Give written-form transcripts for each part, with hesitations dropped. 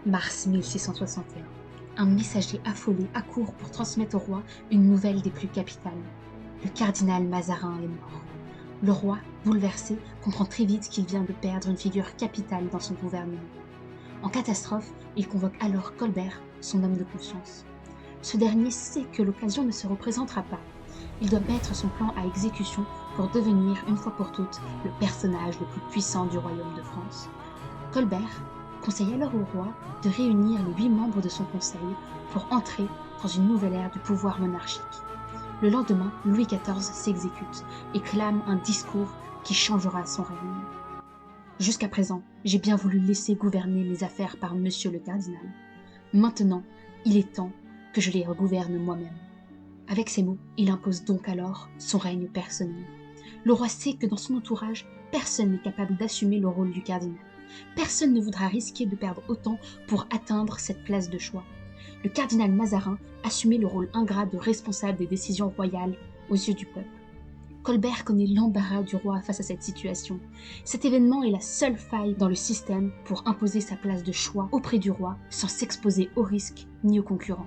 Mars 1661. Un messager affolé accourt pour transmettre au roi une nouvelle des plus capitales. Le cardinal Mazarin est mort. Le roi, bouleversé, comprend très vite qu'il vient de perdre une figure capitale dans son gouvernement. En catastrophe, il convoque alors Colbert, son homme de confiance. Ce dernier sait que l'occasion ne se représentera pas. Il doit mettre son plan à exécution pour devenir, une fois pour toutes, le personnage le plus puissant du royaume de France. Colbert conseille alors au roi de réunir les 8 membres de son conseil pour entrer dans une nouvelle ère du pouvoir monarchique. Le lendemain, Louis XIV s'exécute et clame un discours qui changera son règne. Jusqu'à présent, j'ai bien voulu laisser gouverner mes affaires par monsieur le cardinal. Maintenant, il est temps que je les regouverne moi-même. Avec ces mots, il impose donc alors son règne personnel. Le roi sait que dans son entourage, personne n'est capable d'assumer le rôle du cardinal. Personne ne voudra risquer de perdre autant pour atteindre cette place de choix. Le cardinal Mazarin assumait le rôle ingrat de responsable des décisions royales aux yeux du peuple. Colbert connaît l'embarras du roi face à cette situation. Cet événement est la seule faille dans le système pour imposer sa place de choix auprès du roi sans s'exposer aux risques ni aux concurrents.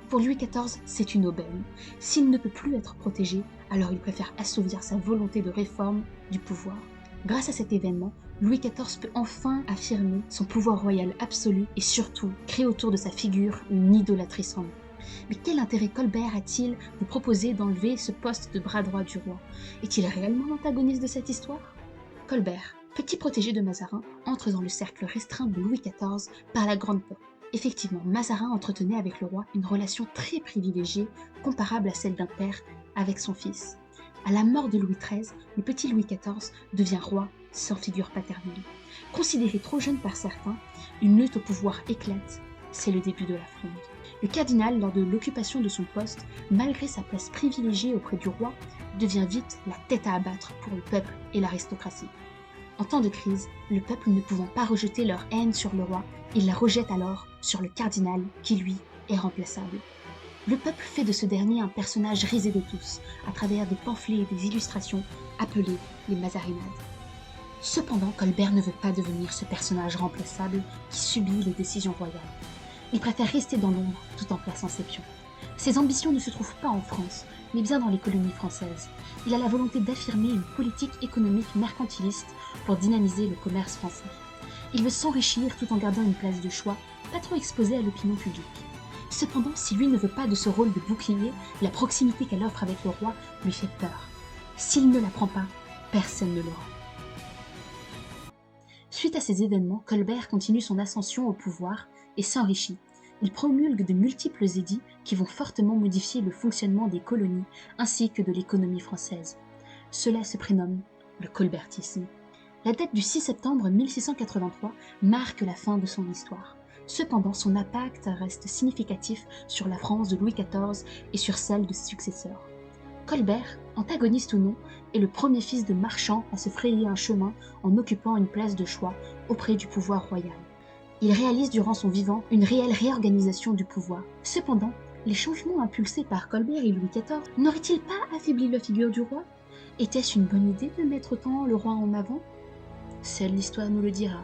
Pour Louis XIV, c'est une aubaine. S'il ne peut plus être protégé, alors il préfère assouvir sa volonté de réforme du pouvoir. Grâce à cet événement, Louis XIV peut enfin affirmer son pouvoir royal absolu et surtout créer autour de sa figure une idolâtrie sans nom. Mais quel intérêt Colbert a-t-il de proposer d'enlever ce poste de bras droit du roi? Est-il réellement l'antagoniste de cette histoire? Colbert, petit protégé de Mazarin, entre dans le cercle restreint de Louis XIV par la grande porte. Effectivement, Mazarin entretenait avec le roi une relation très privilégiée, comparable à celle d'un père avec son fils. À la mort de Louis XIII, le petit Louis XIV devient roi sans figure paternelle. Considéré trop jeune par certains, une lutte au pouvoir éclate. C'est le début de la fronde. Le cardinal, lors de l'occupation de son poste, malgré sa place privilégiée auprès du roi, devient vite la tête à abattre pour le peuple et l'aristocratie. En temps de crise, le peuple ne pouvant pas rejeter leur haine sur le roi, il la rejette alors sur le cardinal qui, lui, est remplaçable. Le peuple fait de ce dernier un personnage risé de tous, à travers des pamphlets et des illustrations appelées les Mazarinades. Cependant, Colbert ne veut pas devenir ce personnage remplaçable qui subit les décisions royales. Il préfère rester dans l'ombre tout en plaçant ses pions. Ses ambitions ne se trouvent pas en France, mais bien dans les colonies françaises. Il a la volonté d'affirmer une politique économique mercantiliste pour dynamiser le commerce français. Il veut s'enrichir tout en gardant une place de choix, pas trop exposée à l'opinion publique. Cependant, si lui ne veut pas de ce rôle de bouclier, la proximité qu'elle offre avec le roi lui fait peur. S'il ne la prend pas, personne ne l'aura. Suite à ces événements, Colbert continue son ascension au pouvoir et s'enrichit. Il promulgue de multiples édits qui vont fortement modifier le fonctionnement des colonies ainsi que de l'économie française. Cela se prénomme le colbertisme. La date du 6 septembre 1683 marque la fin de son histoire. Cependant, son impact reste significatif sur la France de Louis XIV et sur celle de ses successeurs. Colbert, antagoniste ou non, est le premier fils de marchand à se frayer un chemin en occupant une place de choix auprès du pouvoir royal. Il réalise durant son vivant une réelle réorganisation du pouvoir. Cependant, les changements impulsés par Colbert et Louis XIV n'auraient-ils pas affaibli la figure du roi? Était-ce une bonne idée de mettre autant le roi en avant? Seule l'histoire nous le dira.